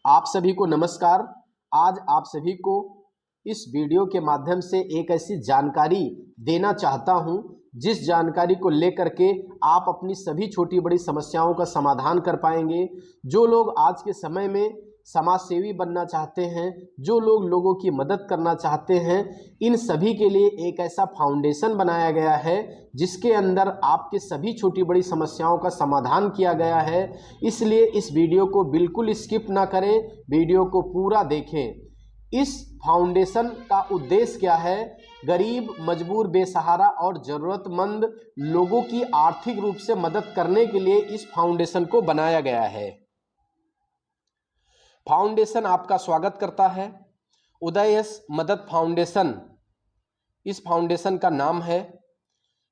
आप सभी को नमस्कार। आज आप सभी को इस वीडियो के माध्यम से एक ऐसी जानकारी देना चाहता हूं जिस जानकारी को लेकर के आप अपनी सभी छोटी बड़ी समस्याओं का समाधान कर पाएंगे। जो लोग आज के समय में समाज सेवी बनना चाहते हैं, जो लोग लोगों की मदद करना चाहते हैं, इन सभी के लिए एक ऐसा फाउंडेशन बनाया गया है जिसके अंदर आपके सभी छोटी बड़ी समस्याओं का समाधान किया गया है। इसलिए इस वीडियो को बिल्कुल स्किप ना करें, वीडियो को पूरा देखें। इस फाउंडेशन का उद्देश्य क्या है? गरीब, मजबूर, बेसहारा और ज़रूरतमंद लोगों की आर्थिक रूप से मदद करने के लिए इस फाउंडेशन को बनाया गया है। फाउंडेशन आपका स्वागत करता है। उदयस मदद फाउंडेशन इस फाउंडेशन का नाम है।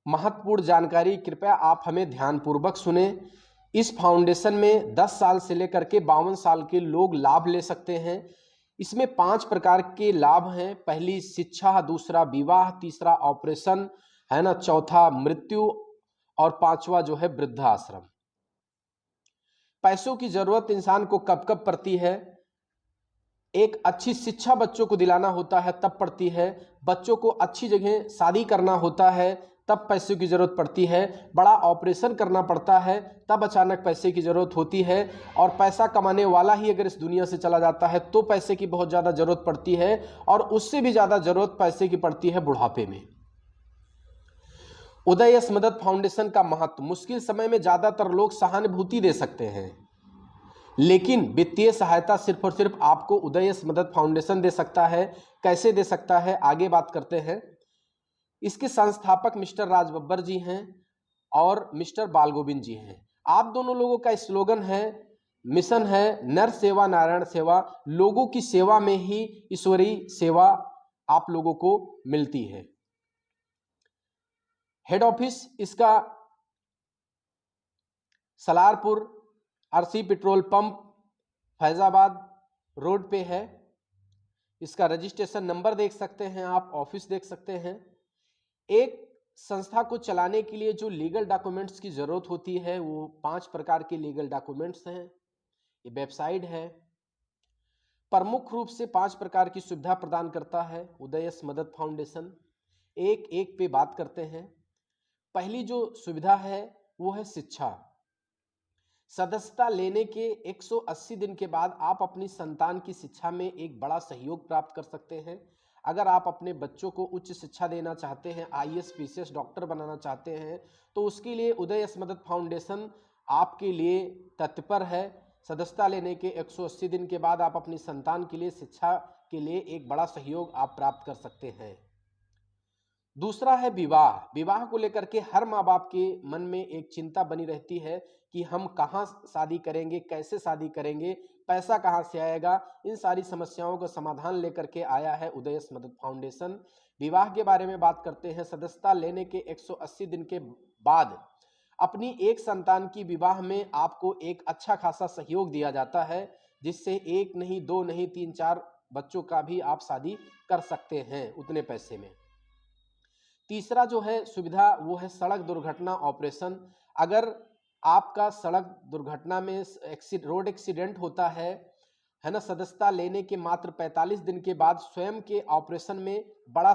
महत्वपूर्ण जानकारी कृपया आप हमें ध्यानपूर्वक सुने। इस फाउंडेशन में 10 साल से लेकर के 52 साल के लोग लाभ ले सकते हैं। इसमें 5 प्रकार के लाभ हैं। पहली शिक्षा, दूसरा विवाह, तीसरा ऑपरेशन है ना, चौथा मृत्यु और 5वां जो है वृद्धाश्रम। पैसों की जरूरत इंसान को कब कब पड़ती है? एक अच्छी शिक्षा बच्चों को दिलाना होता है तब पड़ती है। बच्चों को अच्छी जगह शादी करना होता है तब पैसों की जरूरत पड़ती है। बड़ा ऑपरेशन करना पड़ता है तब अचानक पैसे की जरूरत होती है। और पैसा कमाने वाला ही अगर इस दुनिया से चला जाता है तो पैसे की बहुत ज़्यादा जरूरत पड़ती है, और उससे भी ज़्यादा जरूरत पैसे की पड़ती है बुढ़ापे में। उदयस मदद फाउंडेशन का महत्व, मुश्किल समय में ज़्यादातर लोग सहानुभूति दे सकते हैं, लेकिन वित्तीय सहायता सिर्फ और सिर्फ आपको उदयस मदद फाउंडेशन दे सकता है। कैसे दे सकता है, आगे बात करते हैं। इसके संस्थापक मिस्टर राज बब्बर जी हैं और मिस्टर बाल गोविंद जी हैं। आप दोनों लोगों का स्लोगन है, मिशन है, नर सेवा नारायण सेवा। लोगों की सेवा में ही ईश्वरीय सेवा आप लोगों को मिलती है। हेड ऑफिस इसका Salarpur RC petrol pump Faizabad road पे है। इसका रजिस्ट्रेशन नंबर देख सकते हैं आप, ऑफिस देख सकते हैं। एक संस्था को चलाने के लिए जो लीगल डॉक्यूमेंट्स की जरूरत होती है वो 5 प्रकार के लीगल डॉक्यूमेंट्स हैं। ये वेबसाइट है, प्रमुख रूप से 5 प्रकार की सुविधा प्रदान करता है उदयस मदद फाउंडेशन। एक एक पे बात करते हैं। पहली जो सुविधा है वो है शिक्षा। सदस्यता लेने के 180 दिन के बाद आप अपनी संतान की शिक्षा में एक बड़ा सहयोग प्राप्त कर सकते हैं। अगर आप अपने बच्चों को उच्च शिक्षा देना चाहते हैं, आईएएस, पीसीएस, डॉक्टर बनाना चाहते हैं, तो उसके लिए उदयस मदद फाउंडेशन आपके लिए तत्पर है। सदस्यता लेने के 180 दिन के बाद आप अपनी संतान के लिए शिक्षा के लिए एक बड़ा सहयोग आप प्राप्त कर सकते हैं। दूसरा है विवाह। विवाह को लेकर के हर माँ बाप के मन में एक चिंता बनी रहती है कि हम कहाँ शादी करेंगे, कैसे शादी करेंगे, पैसा कहाँ से आएगा। इन सारी समस्याओं का समाधान लेकर के आया है उदयस मदद फाउंडेशन। विवाह के बारे में बात करते हैं। सदस्यता लेने के 180 दिन के बाद अपनी एक संतान की विवाह में आपको एक अच्छा खासा सहयोग दिया जाता है, जिससे एक नहीं, दो नहीं, 3-4 बच्चों का भी आप शादी कर सकते हैं उतने पैसे में। तीसरा जो है सुविधा वो है सड़क दुर्घटना ऑपरेशन। अगर आपका सड़क दुर्घटना में रोड एक्सीडेंट होता है ना, सदस्यता लेने के मात्र 45 दिन के बाद स्वयं के ऑपरेशन में बड़ा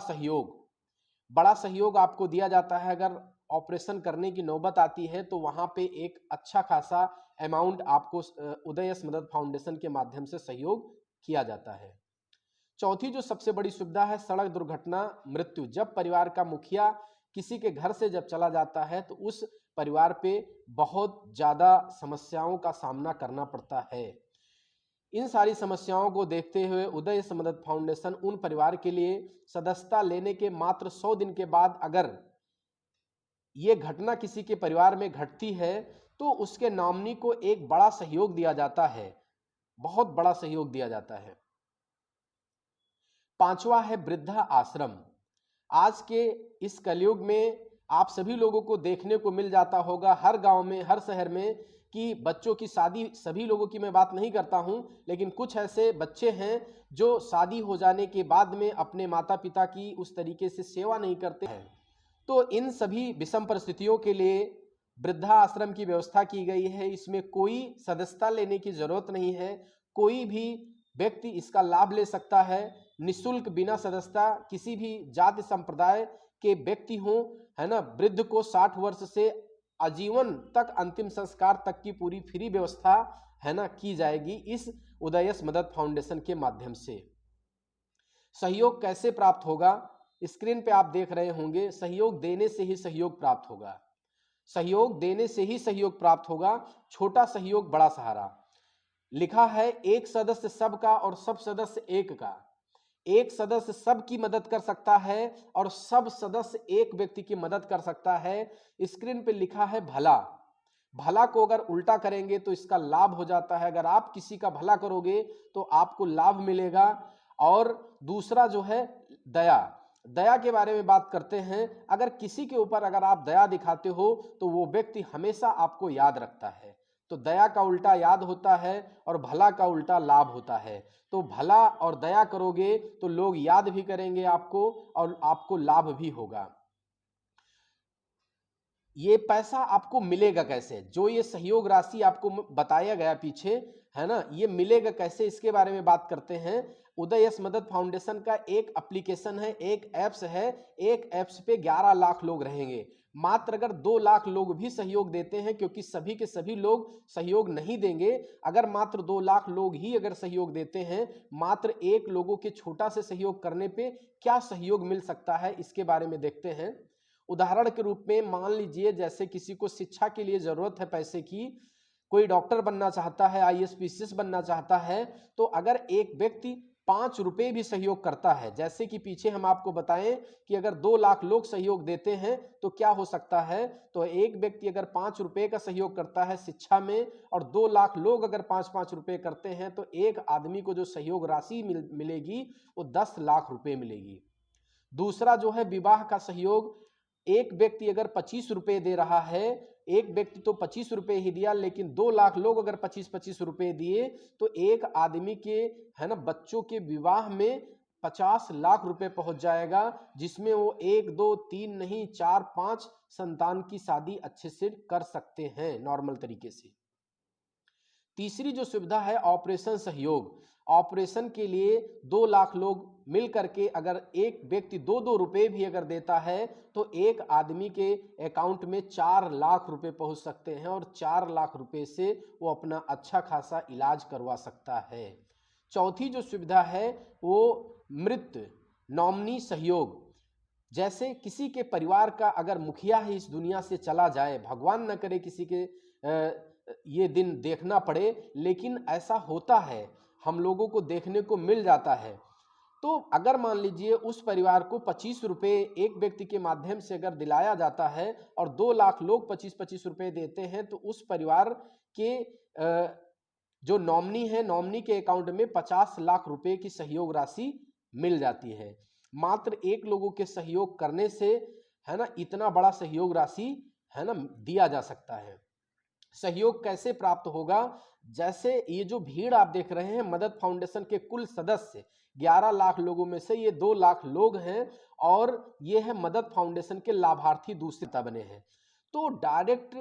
सहयोग आपको दिया जाता है। अगर ऑपरेशन करने की नौबत आती है तो वहां पे एक अच्छा खासा अमाउंट आपको उदयस मदद फाउंडेशन के माध्यम से सहयोग किया जाता है। चौथी जो सबसे बड़ी सुविधा है सड़क दुर्घटना मृत्यु। जब परिवार का मुखिया किसी के घर से जब चला जाता है तो उस परिवार पे बहुत ज्यादा समस्याओं का सामना करना पड़ता है। इन सारी समस्याओं को देखते हुए उदयस मदद फाउंडेशन उन परिवार के लिए सदस्यता लेने के मात्र 100 दिन के बाद अगर ये घटना किसी के परिवार में घटती है तो उसके नॉमिनी को एक बड़ा सहयोग दिया जाता है, बहुत बड़ा सहयोग दिया जाता है। 5वां है वृद्धा आश्रम। आज के इस कलयुग में आप सभी लोगों को देखने को मिल जाता होगा हर गांव में, हर शहर में, कि बच्चों की शादी, सभी लोगों की मैं बात नहीं करता हूं, लेकिन कुछ ऐसे बच्चे हैं जो शादी हो जाने के बाद में अपने माता पिता की उस तरीके से सेवा नहीं करते हैं। तो इन सभी विषम परिस्थितियों के लिए वृद्धा आश्रम की व्यवस्था की गई है। इसमें कोई सदस्यता लेने की जरूरत नहीं है, कोई भी व्यक्ति इसका लाभ ले सकता है, निःशुल्क, बिना सदस्यता, किसी भी जाति संप्रदाय के व्यक्ति हो, है ना। वृद्ध को 60 वर्ष से आजीवन तक अंतिम संस्कार तक की पूरी फ्री व्यवस्था, है ना, की जाएगी इस उदयस मदद फाउंडेशन के माध्यम से। सहयोग कैसे प्राप्त होगा, स्क्रीन पे आप देख रहे होंगे। सहयोग देने से ही सहयोग प्राप्त होगा, सहयोग देने से ही सहयोग प्राप्त होगा। छोटा सहयोग बड़ा सहारा। लिखा है एक सदस्य सबका और सब सदस्य एक का। एक सदस्य सब की मदद कर सकता है और सब सदस्य एक व्यक्ति की मदद कर सकता है। स्क्रीन पे लिखा है भला। भला को अगर उल्टा करेंगे तो इसका लाभ हो जाता है। अगर आप किसी का भला करोगे तो आपको लाभ मिलेगा। और दूसरा जो है दया। दया के बारे में बात करते हैं। अगर किसी के ऊपर अगर आप दया दिखाते हो तो वो व्यक्ति हमेशा आपको याद रखता है। तो दया का उल्टा याद होता है और भला का उल्टा लाभ होता है। तो भला और दया करोगे तो लोग याद भी करेंगे आपको और आपको लाभ भी होगा। ये पैसा आपको मिलेगा कैसे, जो ये सहयोग राशि आपको बताया गया पीछे, है ना, ये मिलेगा कैसे, इसके बारे में बात करते हैं। उदय यस मदद फाउंडेशन का एक एप्लीकेशन है, एक ऐप्स है। एक ऐप्स पे 11 लाख लोग रहेंगे। मात्र अगर 2 लाख लोग भी सहयोग देते हैं, क्योंकि सभी के सभी लोग सहयोग नहीं देंगे, अगर मात्र 2 लाख लोग ही अगर सहयोग देते हैं, मात्र एक लोगों के छोटा से सहयोग करने पे क्या सहयोग मिल सकता है, इसके बारे में देखते हैं। उदाहरण के रूप में मान लीजिए जैसे किसी को शिक्षा के लिए जरूरत है पैसे की, कोई डॉक्टर बनना चाहता है, आईएएस पीसीएस बनना चाहता है, तो अगर एक व्यक्ति 5 रुपए भी सहयोग करता है, जैसे कि पीछे हम आपको बताएं कि अगर 2 लाख लोग सहयोग देते हैं तो क्या हो सकता है, तो एक व्यक्ति अगर 5 रुपए का सहयोग करता है शिक्षा में और 2 लाख लोग अगर 5-5 रुपए करते हैं तो एक आदमी को जो सहयोग राशि मिलेगी वो 10 लाख रुपए मिलेगी। दूसरा जो है विवाह का सहयोग। एक व्यक्ति अगर 25 रुपए दे रहा है, एक व्यक्ति तो 25 रुपए ही दिया, लेकिन 2 लाख लोग अगर 25-25 रुपए दिए तो एक आदमी के, है ना, बच्चों के विवाह में 50 लाख रुपए पहुंच जाएगा, जिसमें वो 1 2 3 नहीं 4 5 संतान की शादी अच्छे से कर सकते हैं नॉर्मल तरीके से। तीसरी जो सुविधा है ऑपरेशन सहयोग। ऑपरेशन के लिए 2 लाख लोग मिल करके अगर एक व्यक्ति 2-2 रुपए भी अगर देता है तो एक आदमी के अकाउंट में 4 लाख रुपए पहुंच सकते हैं और 4 लाख रुपए से वो अपना अच्छा खासा इलाज करवा सकता है। चौथी जो सुविधा है वो मृत नॉमिनी सहयोग। जैसे किसी के परिवार का अगर मुखिया ही इस दुनिया से चला जाए, भगवान न करे किसी के ये दिन देखना पड़े, लेकिन ऐसा होता है, हम लोगों को देखने को मिल जाता है। तो अगर मान लीजिए उस परिवार को 25 रुपए एक व्यक्ति के माध्यम से अगर दिलाया जाता है और 2 लाख लोग 25-25 रुपए देते हैं तो उस परिवार के जो नॉमिनी है, नॉमिनी के अकाउंट में 50 लाख रुपए की सहयोग राशि मिल जाती है। मात्र एक लोगों के सहयोग करने से, है ना, इतना बड़ा सहयोग राशि, है ना, दिया जा सकता है। सहयोग कैसे प्राप्त होगा, जैसे ये जो भीड़ आप देख रहे हैं, मदद फाउंडेशन के कुल सदस्य 11 लाख लोगों में से ये 2 लाख लोग हैं और ये है मदद फाउंडेशन के लाभार्थी दूसरे बने हैं। तो डायरेक्ट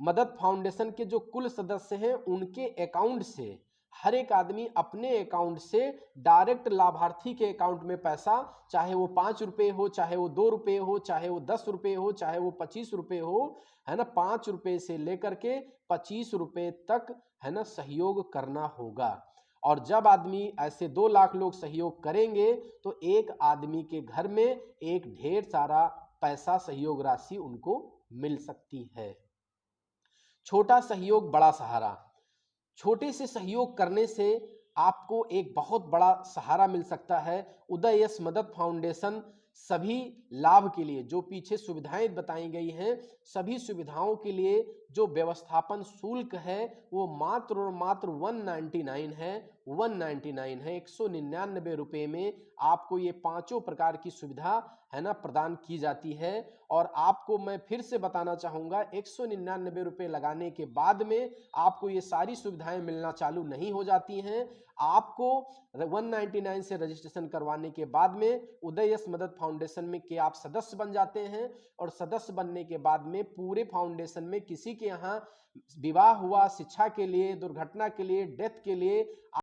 मदद फाउंडेशन के जो कुल सदस्य हैं उनके अकाउंट से हर एक आदमी अपने अकाउंट से डायरेक्ट लाभार्थी के अकाउंट में पैसा, चाहे वो 5 रुपए हो, चाहे वो 2 रुपए हो, चाहे वो 10 रुपए हो, चाहे वो 25 रुपए हो, है ना, 5 रुपए से लेकर के 25 रुपए तक, है ना, सहयोग करना होगा। और जब आदमी ऐसे 2 लाख लोग सहयोग करेंगे तो एक आदमी के घर में एक ढेर सारा पैसा सहयोग राशि उनको मिल सकती है। छोटा सहयोग बड़ा सहारा। छोटे से सहयोग करने से आपको एक बहुत बड़ा सहारा मिल सकता है। उदय यस मदद फाउंडेशन सभी लाभ के लिए जो पीछे सुविधाएं बताई गई हैं, सभी सुविधाओं के लिए जो व्यवस्थापन शुल्क है वो मात्र और मात्र 199 है। 199 है, 199 रुपए में आपको ये पांचों प्रकार की सुविधा, है ना, प्रदान की जाती है। और आपको मैं फिर से बताना चाहूंगा, 199 रुपए लगाने के बाद में आपको ये सारी सुविधाएं मिलना चालू नहीं हो जाती हैं। आपको 199 से रजिस्ट्रेशन करवाने के बाद में उदय यस मदद फाउंडेशन में के आप सदस्य बन जाते हैं और सदस्य बनने के बाद में पूरे फाउंडेशन में किसी के यहाँ विवाह हुआ, शिक्षा के लिए, दुर्घटना के लिए, डेथ के लिए